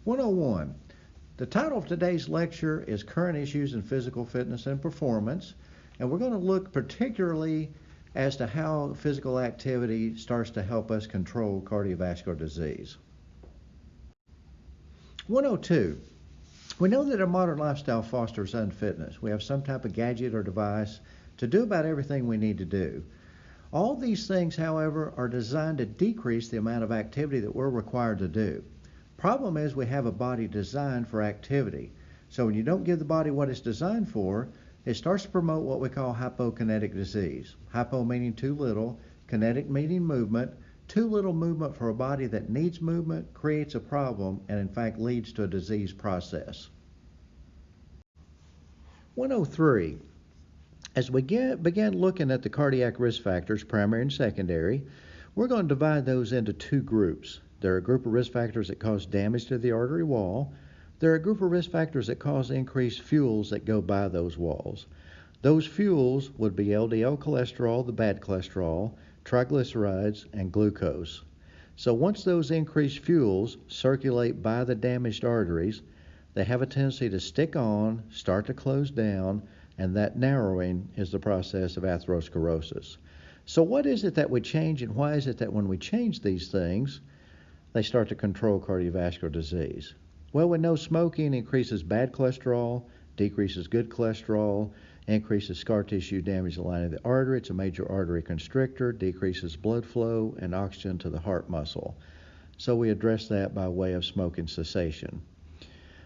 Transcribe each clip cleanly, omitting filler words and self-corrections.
101. The title of today's lecture is Current Issues in Physical Fitness and Performance, and we're going to look particularly as to how physical activity starts to help us control cardiovascular disease. 102. We know that our modern lifestyle fosters unfitness. We have some type of gadget or device to do about everything we need to do. All these things, however, are designed to decrease the amount of activity that we're required to do. Problem is we have a body designed for activity. So when you don't give the body what it's designed for, it starts to promote what we call hypokinetic disease. Hypo meaning too little, kinetic meaning movement. Too little movement for a body that needs movement creates a problem and in fact leads to a disease process. 103. As we begin looking at the cardiac risk factors, primary and secondary, we're going to divide those into two groups. There are a group of risk factors that cause damage to the artery wall. There are a group of risk factors that cause increased fuels that go by those walls. Those fuels would be LDL cholesterol, the bad cholesterol, triglycerides, and glucose. So once those increased fuels circulate by the damaged arteries, they have a tendency to stick on, start to close down, and that narrowing is the process of atherosclerosis. So what is it that we change, and why is it that when we change these things, they start to control cardiovascular disease? Well, we know smoking increases bad cholesterol, decreases good cholesterol, increases scar tissue damage lining the artery. It's a major artery constrictor, decreases blood flow and oxygen to the heart muscle. So we address that by way of smoking cessation.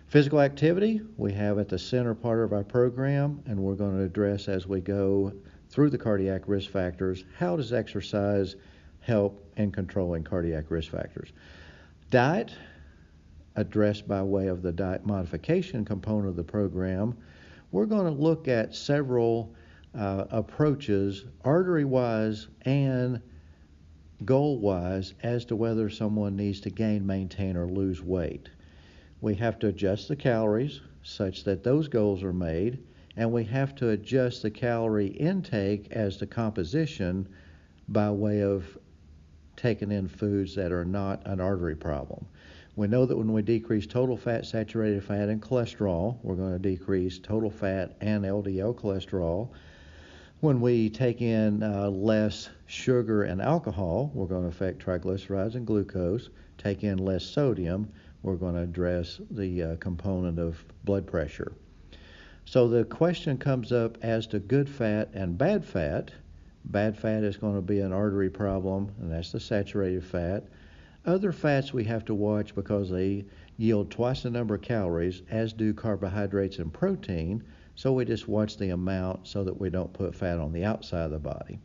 Physical activity, we have at the center part of our program, and we're going to address as we go through the cardiac risk factors, how does exercise help in controlling cardiac risk factors. Diet, addressed by way of the diet modification component of the program. We're going to look at several approaches, artery-wise and goal-wise, as to whether someone needs to gain, maintain, or lose weight. We have to adjust the calories such that those goals are made, and we have to adjust the calorie intake as to composition by way of taking in foods that are not an artery problem. We know that when we decrease total fat, saturated fat, and cholesterol, we're going to decrease total fat and LDL cholesterol. When we take in less sugar and alcohol, we're going to affect triglycerides and glucose. Take in less sodium, we're going to address the component of blood pressure. So the question comes up as to good fat and bad fat. Bad fat is going to be an artery problem, and that's the saturated fat. Other fats we have to watch because they yield twice the number of calories, as do carbohydrates and protein, so we just watch the amount so that we don't put fat on the outside of the body.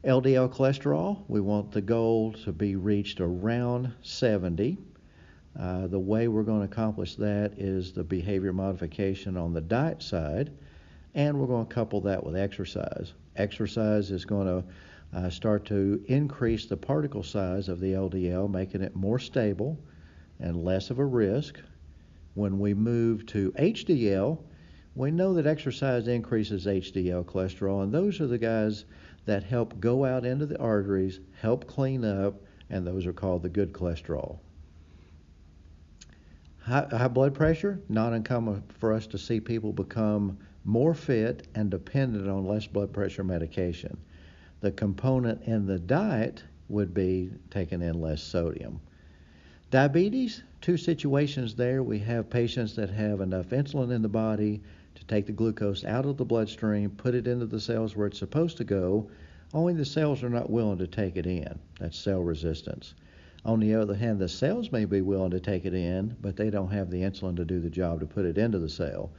LDL cholesterol, we want the goal to be reached around 70. The way we're going to accomplish that is the behavior modification on the diet side, and we're going to couple that with exercise. Exercise is going to start to increase the particle size of the LDL, making it more stable and less of a risk. When we move to HDL, we know that exercise increases HDL cholesterol, and those are the guys that help go out into the arteries, help clean up, and those are called the good cholesterol. High blood pressure, not uncommon for us to see people become more fit and dependent on less blood pressure medication. The component in the diet would be taking in less sodium. Diabetes, two situations there. We have patients that have enough insulin in the body to take the glucose out of the bloodstream, put it into the cells where it's supposed to go, only the cells are not willing to take it in. That's cell resistance. On the other hand, the cells may be willing to take it in, but they don't have the insulin to do the job to put it into the cell.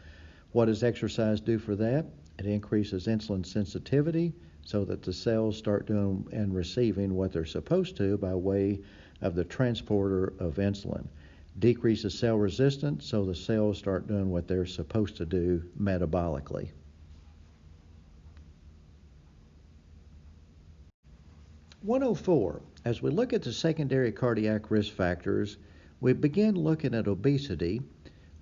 What does exercise do for that? It increases insulin sensitivity so that the cells start doing and receiving what they're supposed to by way of the transporter of insulin. Decreases cell resistance so the cells start doing what they're supposed to do metabolically. (104) As we look at the secondary cardiac risk factors, we begin looking at obesity.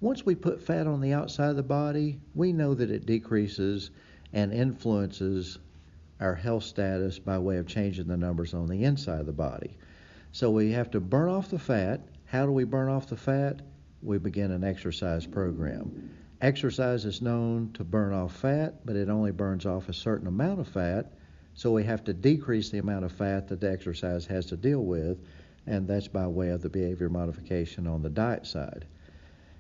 Once we put fat on the outside of the body, we know that it decreases and influences our health status by way of changing the numbers on the inside of the body. So we have to burn off the fat, How do we burn off the fat? We begin an exercise program. Exercise is known to burn off fat, but it only burns off a certain amount of fat, so we have to decrease the amount of fat that the exercise has to deal with, and that's by way of the behavior modification on the diet side.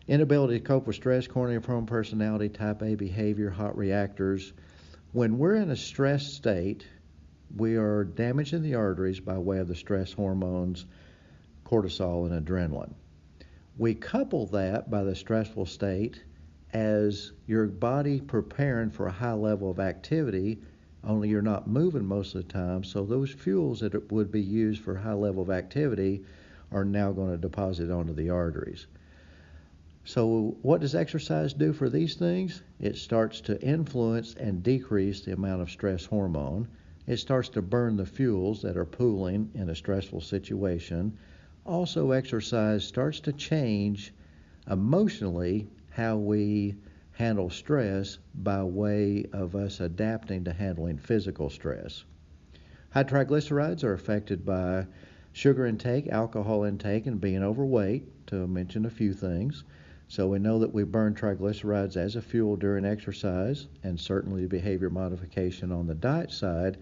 Inability to cope with stress, cornelia-prone personality, type A behavior, hot reactors. When we're in a stressed state, we are damaging the arteries by way of the stress hormones, cortisol and adrenaline. We couple that by the stressful state as your body preparing for a high level of activity, only you're not moving most of the time, so those fuels that would be used for high level of activity are now going to deposit onto the arteries. So what does exercise do for these things? It starts to influence and decrease the amount of stress hormone. It starts to burn the fuels that are pooling in a stressful situation. Also, exercise starts to change emotionally how we handle stress by way of us adapting to handling physical stress. High triglycerides are affected by sugar intake, alcohol intake, and being overweight, to mention a few things. So we know that we burn triglycerides as a fuel during exercise, and certainly behavior modification on the diet side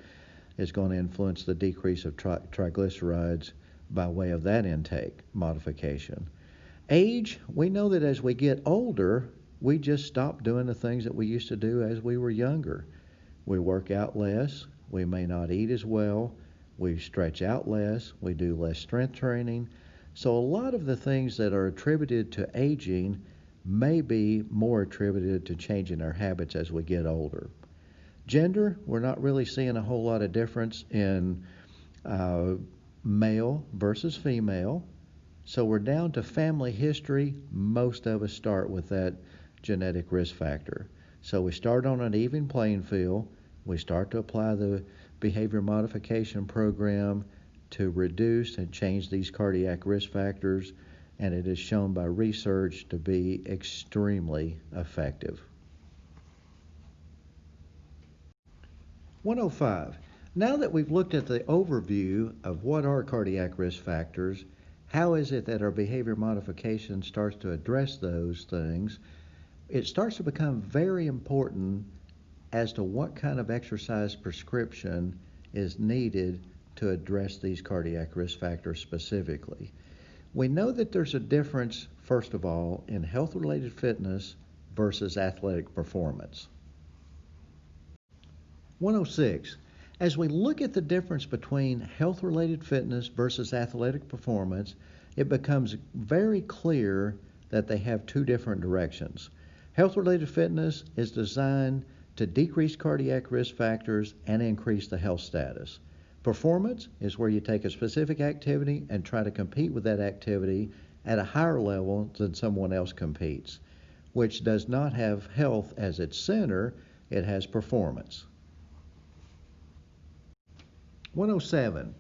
is going to influence the decrease of triglycerides by way of that intake modification. Age, we know that as we get older, we just stop doing the things that we used to do as we were younger. We work out less, we may not eat as well, we stretch out less, we do less strength training. So a lot of the things that are attributed to aging may be more attributed to changing our habits as we get older. Gender, we're not really seeing a whole lot of difference in male versus female. So we're down to family history. Most of us start with that genetic risk factor. So we start on an even playing field. We start to apply the behavior modification program to reduce and change these cardiac risk factors, and it is shown by research to be extremely effective. 105. Now that we've looked at the overview of what are cardiac risk factors, how is it that our behavior modification starts to address those things, it starts to become very important as to what kind of exercise prescription is needed to address these cardiac risk factors specifically. We know that there's a difference, first of all, in health-related fitness versus athletic performance. 106. As we look at the difference between health-related fitness versus athletic performance, it becomes very clear that they have two different directions. Health-related fitness is designed to decrease cardiac risk factors and increase the health status. Performance is where you take a specific activity and try to compete with that activity at a higher level than someone else competes, which does not have health as its center, it has performance. 107.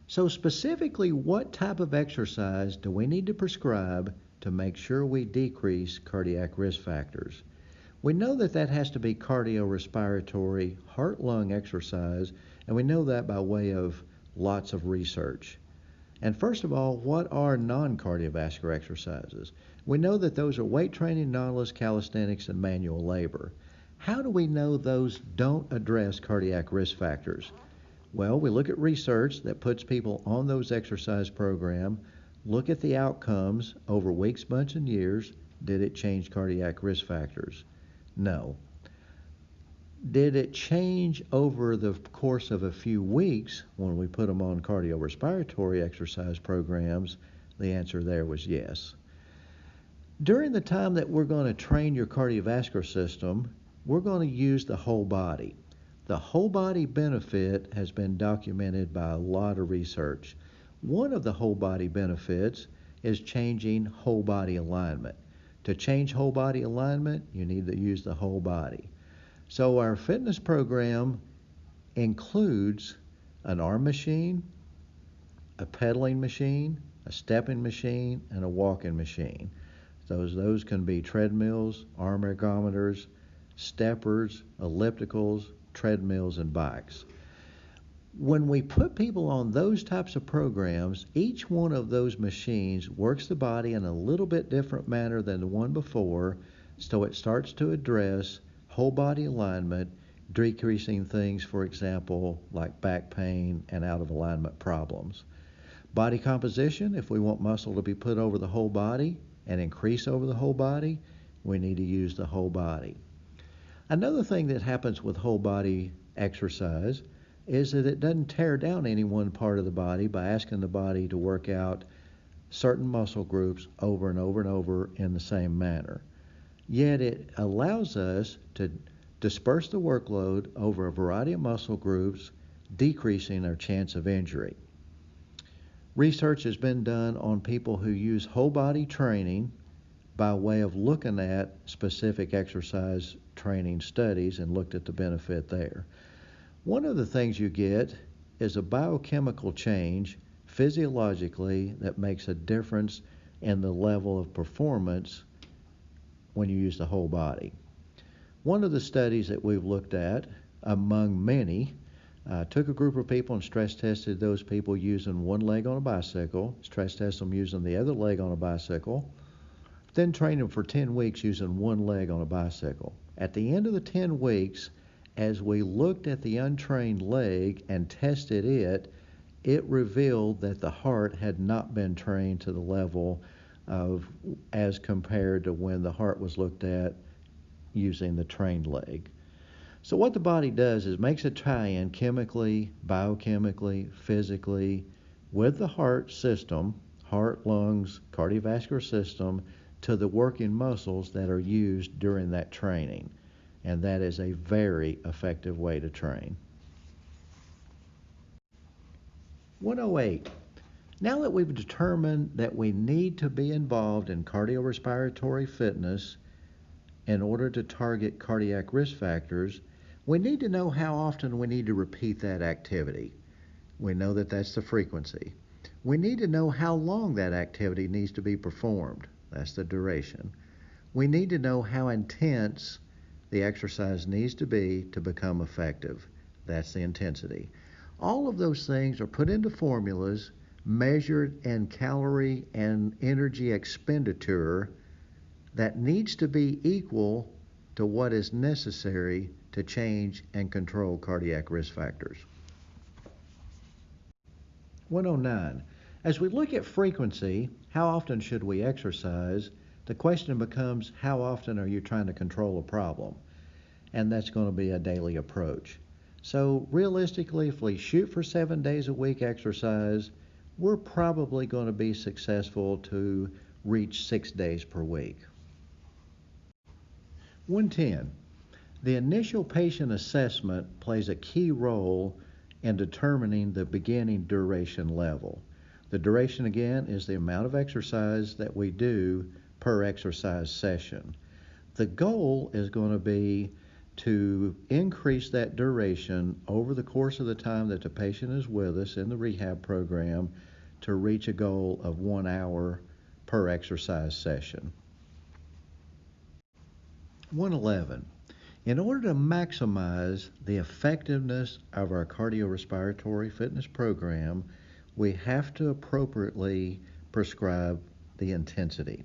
So specifically, what type of exercise do we need to prescribe to make sure we decrease cardiac risk factors? We know that that has to be cardiorespiratory, heart-lung exercise, and we know that by way of lots of research. And first of all, what are non-cardiovascular exercises? We know that those are weight training, nautilus, calisthenics, and manual labor. How do we know those don't address cardiac risk factors? Well, we look at research that puts people on those exercise programs, look at the outcomes over weeks, months, and years. Did it change cardiac risk factors? No. Did it change over the course of a few weeks when we put them on cardiorespiratory exercise programs? The answer there was yes. During the time that we're going to train your cardiovascular system, we're going to use the whole body. The whole body benefit has been documented by a lot of research. One of the whole body benefits is changing whole body alignment. To change whole body alignment, you need to use the whole body. So our fitness program includes an arm machine, a pedaling machine, a stepping machine, and a walking machine. Those can be treadmills, arm ergometers, steppers, ellipticals, treadmills, and bikes. When we put people on those types of programs, each one of those machines works the body in a little bit different manner than the one before, so it starts to address whole body alignment, decreasing things, for example, like back pain and out of alignment problems. Body composition, if we want muscle to be put over the whole body and increase over the whole body, we need to use the whole body. Another thing that happens with whole body exercise is that it doesn't tear down any one part of the body by asking the body to work out certain muscle groups over and over and over in the same manner. Yet it allows us to disperse the workload over a variety of muscle groups, decreasing our chance of injury. Research has been done on people who use whole body training by way of looking at specific exercise training studies and looked at the benefit there. One of the things you get is a biochemical change physiologically that makes a difference in the level of performance when you use the whole body. One of the studies that we've looked at, among many, took a group of people and stress tested those people using one leg on a bicycle, stress tested them using the other leg on a bicycle, then trained them for 10 weeks using one leg on a bicycle. At the end of the 10 weeks, as we looked at the untrained leg and tested it, it revealed that the heart had not been trained to the level of as compared to when the heart was looked at using the trained leg. So what the body does is makes a tie-in chemically, biochemically, physically with the heart system, heart, lungs, cardiovascular system, to the working muscles that are used during that training. And that is a very effective way to train. 108. Now that we've determined that we need to be involved in cardiorespiratory fitness in order to target cardiac risk factors, we need to know how often we need to repeat that activity. We know that that's the frequency. We need to know how long that activity needs to be performed. That's the duration. We need to know how intense the exercise needs to be to become effective. That's the intensity. All of those things are put into formulas measured in calorie and energy expenditure that needs to be equal to what is necessary to change and control cardiac risk factors. 109. As we look at frequency, how often should we exercise? The question becomes, how often are you trying to control a problem? And that's going to be a daily approach. So realistically, if we shoot for 7 days a week exercise, we're probably going to be successful to reach 6 days per week. 110. The initial patient assessment plays a key role in determining the beginning duration level. The duration, again, is the amount of exercise that we do per exercise session. The goal is going to be to increase that duration over the course of the time that the patient is with us in the rehab program to reach a goal of 1 hour per exercise session. 111. In order to maximize the effectiveness of our cardiorespiratory fitness program, we have to appropriately prescribe the intensity.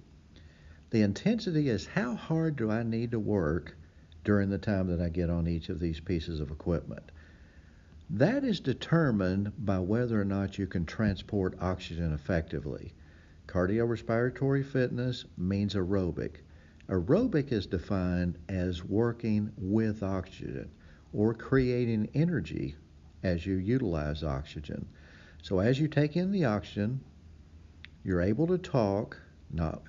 The intensity is how hard do I need to work during the time that I get on each of these pieces of equipment. That is determined by whether or not you can transport oxygen effectively. Cardiorespiratory fitness means aerobic. Aerobic is defined as working with oxygen or creating energy as you utilize oxygen. So as you take in the oxygen, you're able to talk.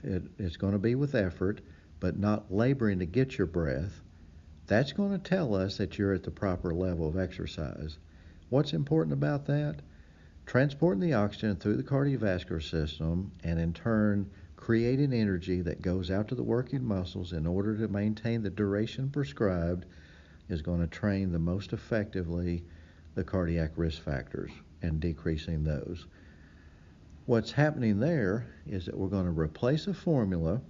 It's going to be with effort, but not laboring to get your breath. That's going to tell us that you're at the proper level of exercise. What's important about that? Transporting the oxygen through the cardiovascular system and in turn creating energy that goes out to the working muscles in order to maintain the duration prescribed is going to train the most effectively the cardiac risk factors and decreasing those. What's happening there is that we're going to replace a formula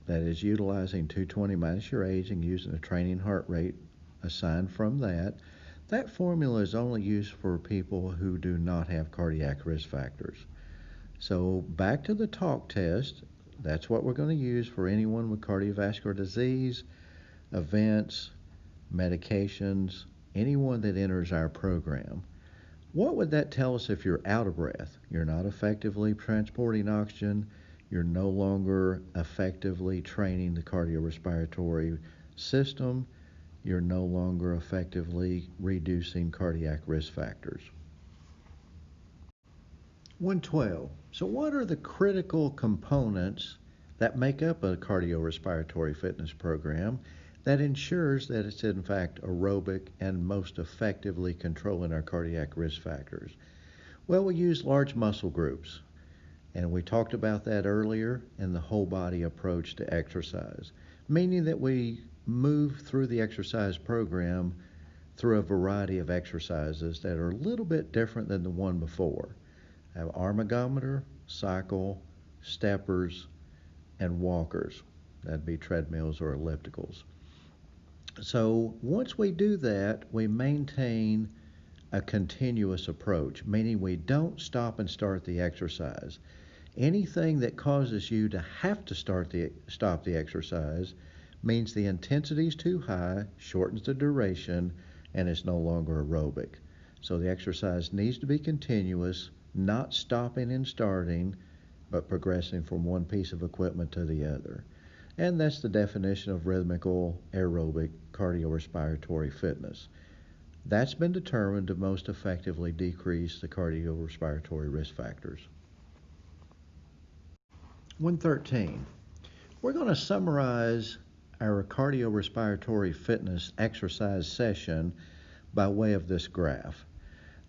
that is utilizing 220 minus your age and using a training heart rate assigned from that. That formula is only used for people who do not have cardiac risk factors. So back to the talk test, that's what we're going to use for anyone with cardiovascular disease, events, medications, anyone that enters our program. What would that tell us if you're out of breath? You're not effectively transporting oxygen. You're no longer effectively training the cardiorespiratory system. You're no longer effectively reducing cardiac risk factors. 112. So what are the critical components that make up a cardiorespiratory fitness program that ensures that it's in fact aerobic and most effectively controlling our cardiac risk factors? Well, we use large muscle groups, and we talked about that earlier in the whole body approach to exercise, meaning that we move through the exercise program through a variety of exercises that are a little bit different than the one before. Have armagometer, cycle, steppers, and walkers. That'd be treadmills or ellipticals. So once we do that, we maintain a continuous approach, meaning we don't stop and start the exercise. Anything that causes you to have to stop the exercise means the intensity is too high, shortens the duration, and is no longer aerobic. So the exercise needs to be continuous, not stopping and starting, but progressing from one piece of equipment to the other. And that's the definition of rhythmical aerobic cardiorespiratory fitness. That's been determined to most effectively decrease the cardiorespiratory risk factors. 113. We're going to summarize our cardiorespiratory fitness exercise session by way of this graph.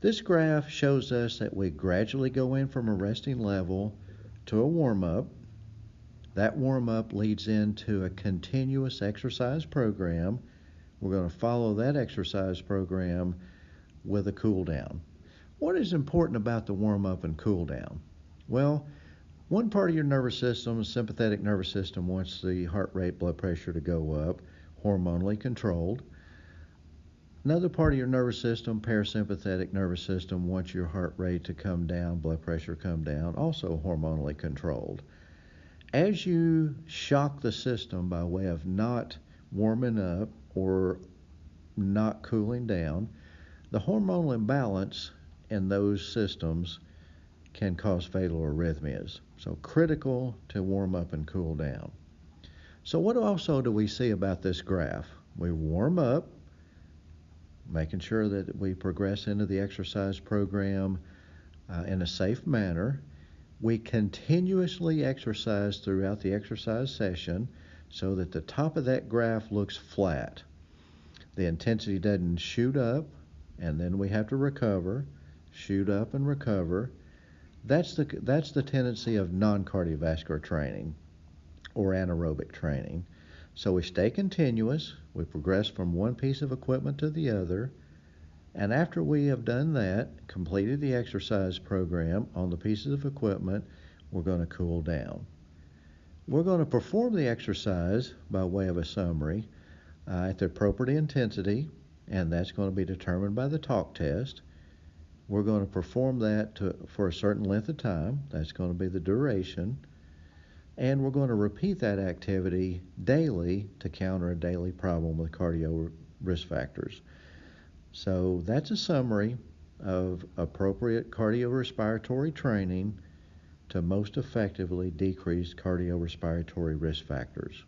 This graph shows us that we gradually go in from a resting level to a warm-up. That warm-up leads into a continuous exercise program. We're going to follow that exercise program with a cool down. What is important about the warm-up and cool down? Well, one part of your nervous system, the sympathetic nervous system, wants the heart rate, blood pressure to go up, hormonally controlled. Another part of your nervous system, parasympathetic nervous system, wants your heart rate to come down, blood pressure come down, also hormonally controlled. As you shock the system by way of not warming up or not cooling down, the hormonal imbalance in those systems can cause fatal arrhythmias. So critical to warm up and cool down. So what also do we see about this graph? We warm up, making sure that we progress into the exercise program in a safe manner. We continuously exercise throughout the exercise session so that the top of that graph looks flat. The intensity doesn't shoot up and then we have to recover, shoot up and recover. That's the tendency of non-cardiovascular training or anaerobic training. So we stay continuous, we progress from one piece of equipment to the other, and after we have done that, completed the exercise program on the pieces of equipment, we're going to cool down. We're going to perform the exercise by way of a summary at the appropriate intensity, and that's going to be determined by the talk test. We're going to perform that for a certain length of time. That's going to be the duration. And we're going to repeat that activity daily to counter a daily problem with cardio risk factors. So that's a summary of appropriate cardiorespiratory training to most effectively decrease cardiorespiratory risk factors.